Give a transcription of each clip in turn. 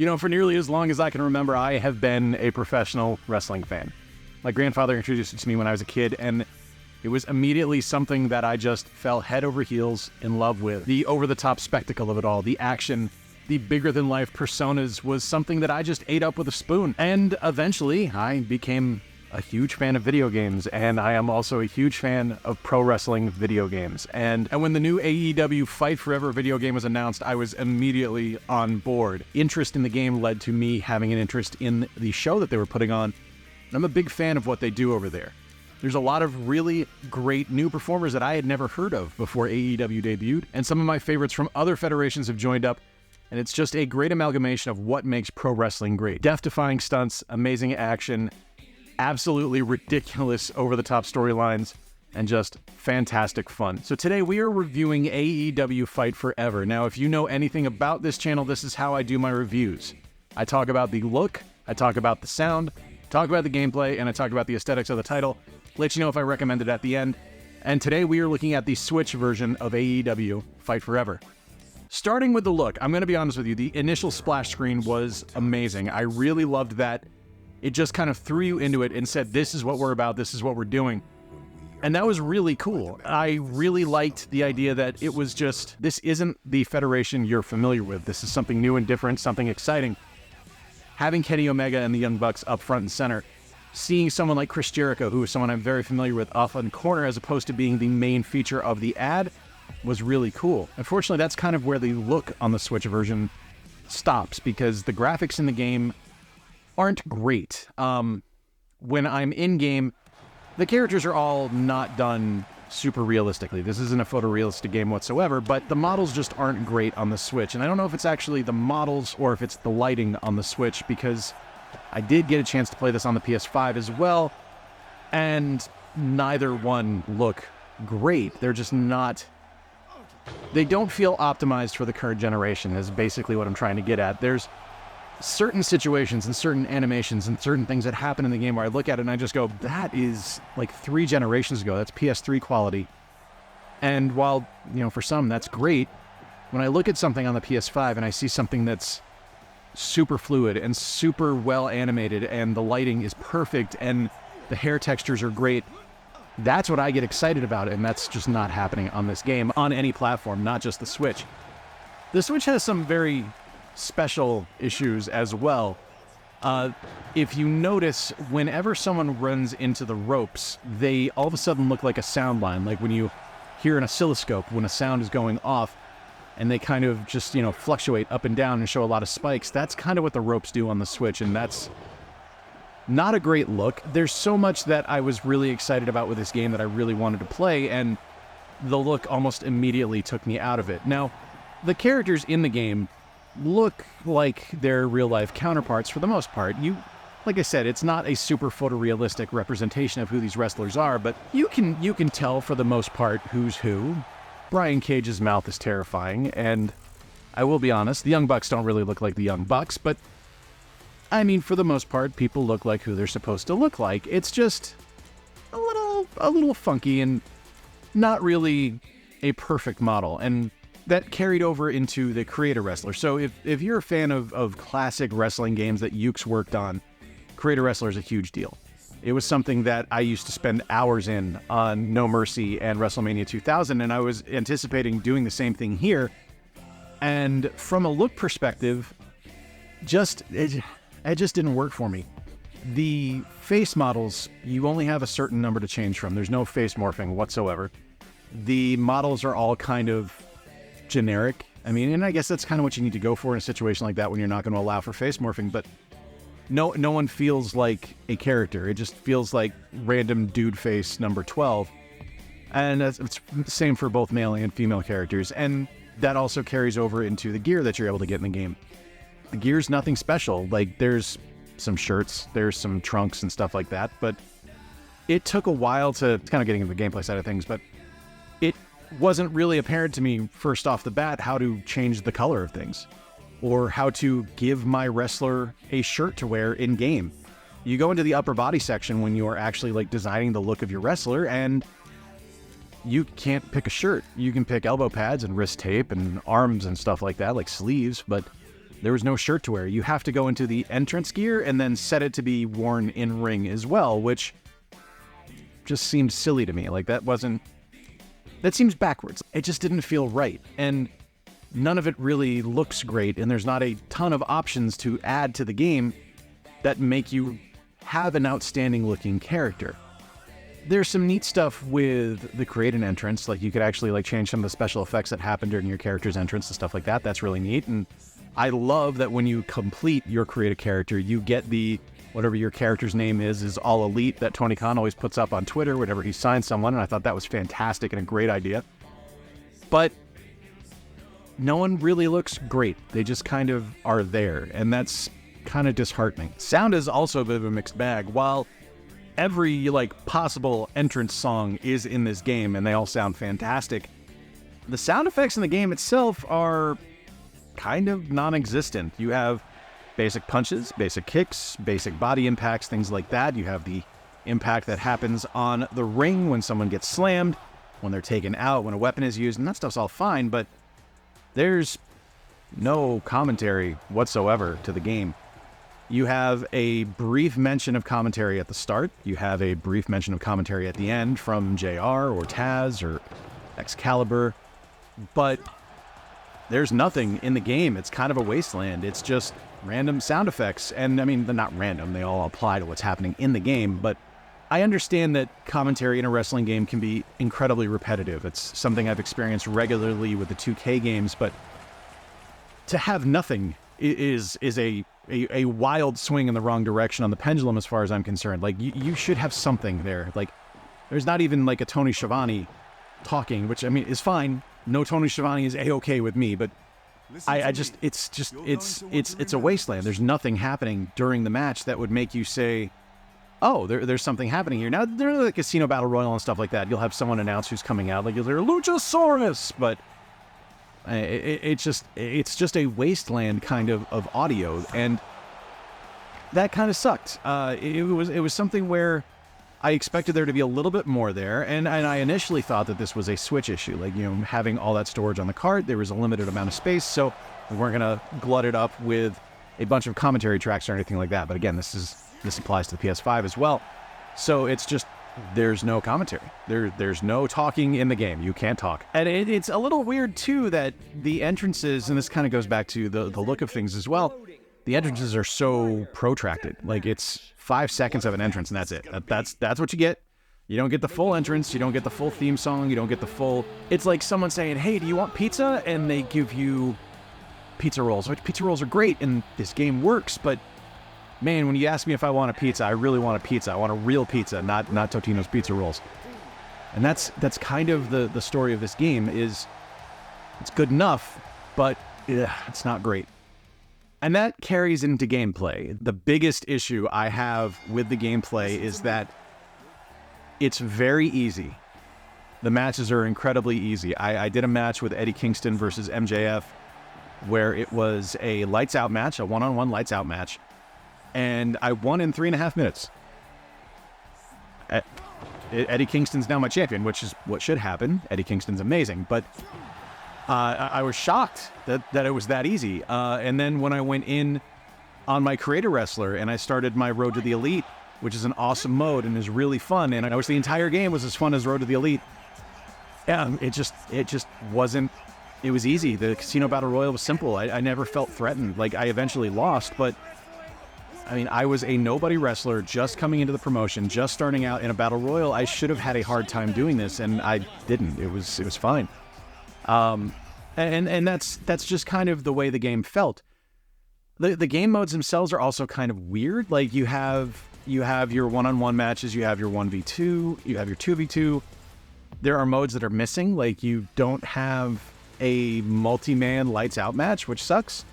For nearly as long as I can remember, I have been a professional wrestling fan. My grandfather introduced it to me when I was a kid, and it was immediately something that I just fell head over heels in love with. The over-the-top spectacle of it all, the action, the bigger-than-life personas was something that I just ate up with a spoon. And eventually, I became a huge fan of video games, and I am also a huge fan of pro wrestling video games. And when the new AEW Fight Forever video game was announced, I was immediately on board. Interest in the game led to me having an interest in the show that they were putting on. And I'm a big fan of what they do over there. There's a lot of really great new performers that I had never heard of before AEW debuted, and some of my favorites from other federations have joined up, and it's just a great amalgamation of what makes pro wrestling great. Death-defying stunts, amazing action, absolutely ridiculous over-the-top storylines, and just fantastic fun. So today we are reviewing AEW Fight Forever. Now, if you know anything about this channel, this is how I do my reviews. I talk about the look, I talk about the sound, talk about the gameplay, and I talk about the aesthetics of the title, let you know if I recommend it at the end. And today we are looking at the Switch version of AEW Fight Forever. Starting with the look, I'm going to be honest with you, the initial splash screen was amazing. I really loved that. It just kind of threw you into it and said, this is what we're about, this is what we're doing. And that was really cool. I really liked the idea that it was just, this isn't the Federation you're familiar with. This is something new and different, something exciting. Having Kenny Omega and the Young Bucks up front and center, seeing someone like Chris Jericho, who is someone I'm very familiar with, off on corner as opposed to being the main feature of the ad, was really cool. Unfortunately, that's kind of where the look on the Switch version stops, because the graphics in the game aren't great. When I'm in-game, the characters are all not done super realistically. This isn't a photorealistic game whatsoever, but the models just aren't great on the Switch. And I don't know if it's actually the models or if it's the lighting on the Switch, because I did get a chance to play this on the PS5 as well, and neither one look great. They're just not... They don't feel optimized for the current generation, is basically what I'm trying to get at. There's certain situations and certain animations and certain things that happen in the game where I look at it and I just go, that is like 3 generations ago. That's PS3 quality. And while, for some that's great, when I look at something on the PS5 and I see something that's super fluid and super well animated and the lighting is perfect and the hair textures are great, that's what I get excited about, and that's just not happening on this game, on any platform, not just the Switch. The Switch has some very special issues as well. If you notice, whenever someone runs into the ropes, they all of a sudden look like a sound line, like when you hear an oscilloscope when a sound is going off, and they kind of just, fluctuate up and down and show a lot of spikes. That's kind of what the ropes do on the Switch, and that's not a great look. There's so much that I was really excited about with this game that I really wanted to play, and the look almost immediately took me out of it. Now, the characters in the game look like their real-life counterparts for the most part. Like I said, it's not a super photorealistic representation of who these wrestlers are, but you can tell for the most part who's who. Brian Cage's mouth is terrifying, and I will be honest, the Young Bucks don't really look like the Young Bucks, but I mean, for the most part, people look like who they're supposed to look like. It's just a little funky and not really a perfect model, and that carried over into the Creator Wrestler. So if you're a fan of classic wrestling games that Yuke's worked on, Creator Wrestler is a huge deal. It was something that I used to spend hours in on No Mercy and WrestleMania 2000, and I was anticipating doing the same thing here. And from a look perspective, it just didn't work for me. The face models, you only have a certain number to change from. There's no face morphing whatsoever. The models are all kind of generic. I mean, and I guess that's kind of what you need to go for in a situation like that when you're not going to allow for face morphing, but no one feels like a character. It just feels like random dude face number 12. And it's the same for both male and female characters. And that also carries over into the gear that you're able to get in the game. The gear's nothing special. Like, there's some shirts, there's some trunks and stuff like that, but it took a while to, it's kind of getting into the gameplay side of things, but it wasn't really apparent to me first off the bat how to change the color of things or how to give my wrestler a shirt to wear in game. You go into the upper body section when you're actually like designing the look of your wrestler, and you can't pick a shirt. You can pick elbow pads and wrist tape and arms and stuff like that, like sleeves, but There was no shirt to wear. You have to go into the entrance gear and then set it to be worn in ring as well, which just seemed silly to me. Like, that seems backwards. It just didn't feel right. And none of it really looks great. And there's not a ton of options to add to the game that make you have an outstanding looking character. There's some neat stuff with the create an entrance. Like, you could actually like change some of the special effects that happen during your character's entrance and stuff like that. That's really neat. And I love that when you complete your create a character, you get the whatever your character's name is all elite that Tony Khan always puts up on Twitter whenever he signs someone. And I thought that was fantastic and a great idea. But no one really looks great. They just kind of are there. And that's kind of disheartening. Sound is also a bit of a mixed bag. While every like possible entrance song is in this game and they all sound fantastic, the sound effects in the game itself are kind of non-existent. You have basic punches, basic kicks, basic body impacts, things like that. You have the impact that happens on the ring when someone gets slammed, when they're taken out, when a weapon is used, and that stuff's all fine, but there's no commentary whatsoever to the game. You have a brief mention of commentary at the start. You have a brief mention of commentary at the end from JR or Taz or Excalibur, but there's nothing in the game. It's kind of a wasteland. It's just random sound effects. And I mean, they're not random. They all apply to what's happening in the game. But I understand that commentary in a wrestling game can be incredibly repetitive. It's something I've experienced regularly with the 2K games. But to have nothing is a wild swing in the wrong direction on the pendulum as far as I'm concerned. Like, you should have something there. Like, there's not even like a Tony Schiavone talking, which I mean is fine. No Tony Schiavone is a-okay with me, but it's a wasteland. There's nothing happening during the match that would make you say, oh, there's something happening here. Now, there's like Casino Battle Royale and stuff like that. You'll have someone announce who's coming out, like you'll hear Luchasaurus, but it's just a wasteland kind of audio, and that kind of sucked. It was something where I expected there to be a little bit more there, and I initially thought that this was a Switch issue. Like, you know, having all that storage on the cart, there was a limited amount of space, so we weren't going to glut it up with a bunch of commentary tracks or anything like that. But again, this applies to the PS5 as well. So it's just, there's no commentary. There's no talking in the game. You can't talk. And it's a little weird, too, that the entrances, and this kind of goes back to the look of things as well, the entrances are so protracted. Like, it's 5 seconds of an entrance, and that's it. That's what you get. You don't get the full entrance. You don't get the full theme song. You don't get the full... It's like someone saying, hey, do you want pizza? And they give you pizza rolls. Which pizza rolls are great, and this game works, but man, when you ask me if I want a pizza, I really want a pizza. I want a real pizza, not Totino's pizza rolls. And that's kind of the story of this game. Is it's good enough, but it's not great. And that carries into gameplay. The biggest issue I have with the gameplay is that it's very easy. The matches are incredibly easy. I did a match with Eddie Kingston versus MJF where it was a lights out match, a one-on-one lights out match, and I won in 3.5 minutes. Eddie Kingston's now my champion, which is what should happen. Eddie Kingston's amazing, but I was shocked that it was that easy. And then when I went in on my Creator Wrestler and I started my Road to the Elite, which is an awesome mode and is really fun, and I wish the entire game was as fun as Road to the Elite. Yeah, it just wasn't. It was easy. The Casino Battle Royale was simple. I never felt threatened. Like, I eventually lost, but I mean, I was a nobody wrestler just coming into the promotion, just starting out in a Battle Royal. I should have had a hard time doing this, and I didn't. It was fine. And that's just kind of the way the game felt. The game modes themselves are also kind of weird. Like, you have your one-on-one matches, you have your 1v2, you have your 2v2. There are modes that are missing. Like, you don't have a multi-man lights out match, which sucks.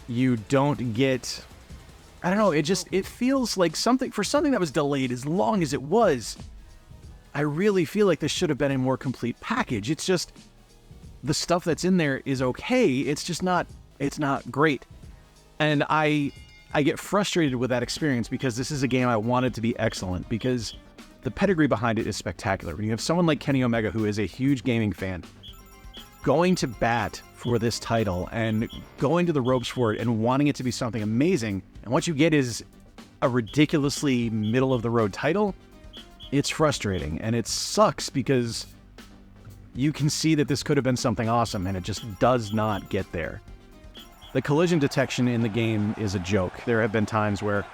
You don't get, I don't know, it feels like something that was delayed as long as it was. I really feel like this should have been a more complete package. It's just, the stuff that's in there is okay. It's not great. And I get frustrated with that experience because this is a game I wanted to be excellent, because the pedigree behind it is spectacular. When you have someone like Kenny Omega, who is a huge gaming fan, going to bat for this title and going to the ropes for it and wanting it to be something amazing, and what you get is a ridiculously middle-of-the-road title, it's frustrating. And it sucks because you can see that this could have been something awesome, and it just does not get there. The collision detection in the game is a joke. There have been times where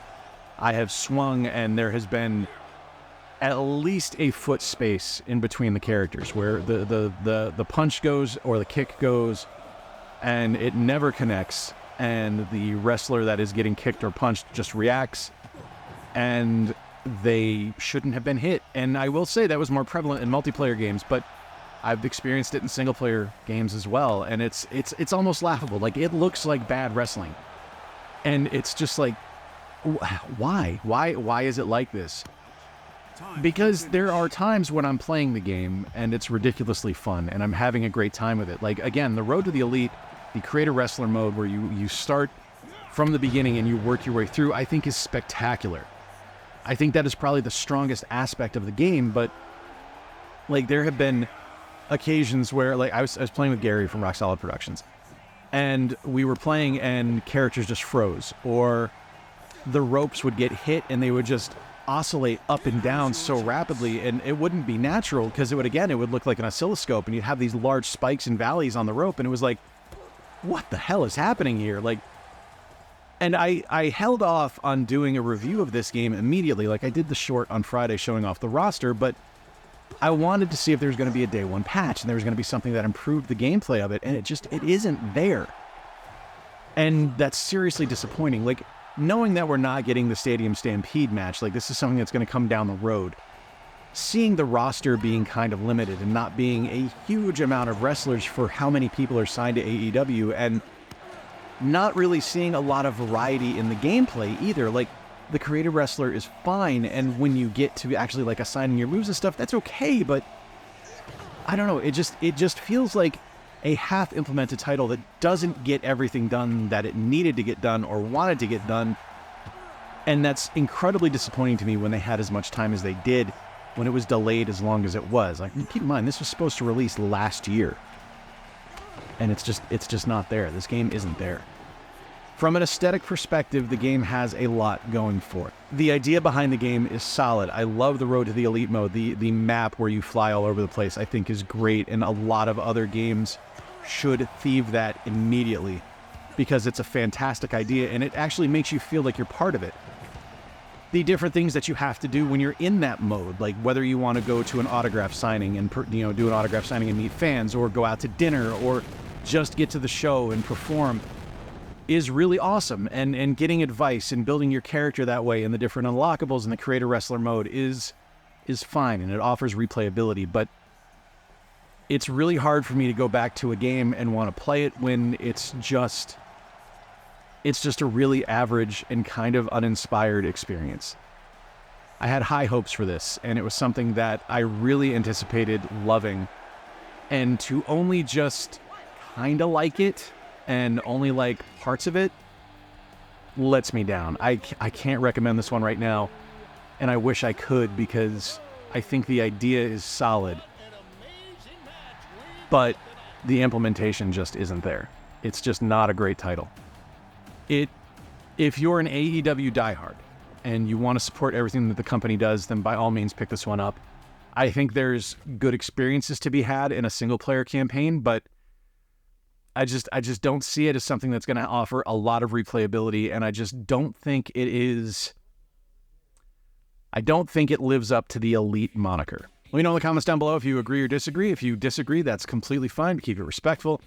I have swung and there has been at least a foot space in between the characters where the punch goes or the kick goes and it never connects, and the wrestler that is getting kicked or punched just reacts, and they shouldn't have been hit. And I will say that was more prevalent in multiplayer games, but I've experienced it in single-player games as well, and it's almost laughable. Like, it looks like bad wrestling, and it's just like, why is it like this? Because there are times when I'm playing the game and it's ridiculously fun and I'm having a great time with it. Like, again, the Road to the Elite, the Creator Wrestler mode where you start from the beginning and you work your way through, I think is spectacular. I think that is probably the strongest aspect of the game, but like, there have been occasions where, like, I was playing with Gary from Rock Solid Productions, and we were playing and characters just froze, or the ropes would get hit and they would just oscillate up and down so rapidly, and it wouldn't be natural because it would look like an oscilloscope, and you'd have these large spikes and valleys on the rope, and it was like, what the hell is happening here? Like, and I held off on doing a review of this game immediately. Like, I did the short on Friday showing off the roster, but I wanted to see if there was going to be a day one patch and there was going to be something that improved the gameplay of it, and it isn't there. And that's seriously disappointing. Like, knowing that we're not getting the Stadium Stampede match, like, this is something that's going to come down the road. Seeing the roster being kind of limited and not being a huge amount of wrestlers for how many people are signed to AEW, and not really seeing a lot of variety in the gameplay either. Like, the Creative Wrestler is fine, and when you get to actually, like, assigning your moves and stuff, that's okay, but I don't know, it just feels like a half-implemented title that doesn't get everything done that it needed to get done or wanted to get done, and that's incredibly disappointing to me when they had as much time as they did, when it was delayed as long as it was. Like, keep in mind, this was supposed to release last year, and it's just not there. This game isn't there. From an aesthetic perspective, the game has a lot going for it. The idea behind the game is solid. I love the Road to the Elite mode. The map where you fly all over the place, I think, is great, and a lot of other games should thieve that immediately because it's a fantastic idea and it actually makes you feel like you're part of it. The different things that you have to do when you're in that mode, like whether you want to go to an autograph signing and do an autograph signing and meet fans, or go out to dinner, or just get to the show and perform, is really awesome. And getting advice and building your character that way in the different unlockables in the Creator Wrestler mode is fine, and it offers replayability, but it's really hard for me to go back to a game and want to play it when it's just a really average and kind of uninspired experience. I had high hopes for this, and it was something that I really anticipated loving, and to only just kind of like it and only like parts of it lets me down. I can't recommend this one right now, and I wish I could, because I think the idea is solid, but the implementation just isn't there. It's just not a great title. If you're an AEW diehard and you want to support everything that the company does, then by all means pick this one up. I think there's good experiences to be had in a single-player campaign, but I just don't see it as something that's going to offer a lot of replayability, and I just don't think it is. I don't think it lives up to the Elite moniker. Let me know in the comments down below if you agree or disagree. If you disagree, that's completely fine. Keep it respectful.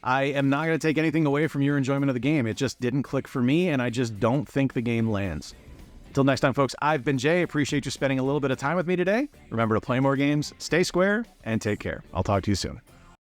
I am not going to take anything away from your enjoyment of the game. It just didn't click for me, and I just don't think the game lands. Until next time, folks, I've been Jay. Appreciate you spending a little bit of time with me today. Remember to play more games, stay square, and take care. I'll talk to you soon.